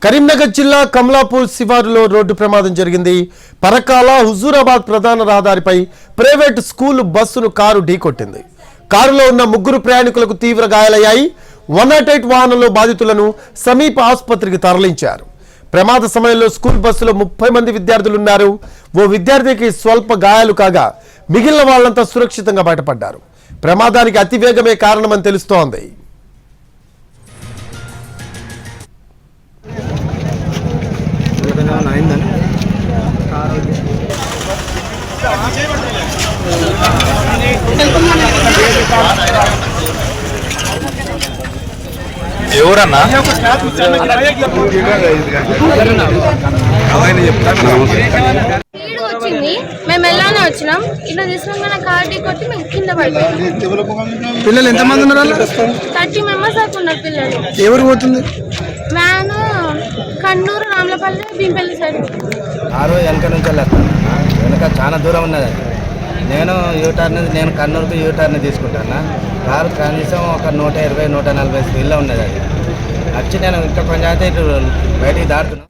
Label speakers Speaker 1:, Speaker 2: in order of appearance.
Speaker 1: కరీంనగర్ జిల్లా కమలాపూర్ శివారులో రోడ్డు ప్రమాదం జరిగింది. పరకాల హుజూరాబాద్ ప్రధాన రహదారిపై ప్రైవేట్ స్కూల్ బస్సును కారు ఢీకొట్టింది. కారులో ఉన్న ముగ్గురు ప్రయాణికులకు తీవ్ర గాయాలయ్యాయి. 108 వాహనంలో బాధితులను సమీప ఆసుపత్రికి తరలించారు. ప్రమాద సమయంలో స్కూల్ బస్సులో 30 మంది విద్యార్థులున్నారు. ఓ విద్యార్థికి స్వల్ప గాయాలు కాగా మిగిలిన వాళ్ళంతా సురక్షితంగా బయటపడ్డారు. ప్రమాదానికి అతివేగమే కారణమని తెలుస్తోంది.
Speaker 2: ఎవరన్నా
Speaker 3: వచ్చింది, మేము ఎలానే వచ్చినాం. ఇలా తీసుకుని కార్ ఢీ కొట్టి మేము కింద పడిపోయాం.
Speaker 4: పిల్లలు ఎంతమంది ఉన్నారు?
Speaker 3: 30 మెంబర్స్ దాకా ఉన్నారు పిల్లలు.
Speaker 4: ఎవరు పోతుంది?
Speaker 3: Van Kannur, Ramalapalli, Bhimpalli side.
Speaker 5: Car వెనక నుంచి వెళ్ళాను. వెనక చాలా దూరం ఉన్నది. నేను కన్నూరుకు యూటర్న్ తీసుకుంటాను. కారు కనీసం ఒక 120-140 స్పీడ్లో ఉన్నది. అది వచ్చి నేను ఇంకా కొంచెం అయితే ఇటు బయటికి దాడుతున్నాను.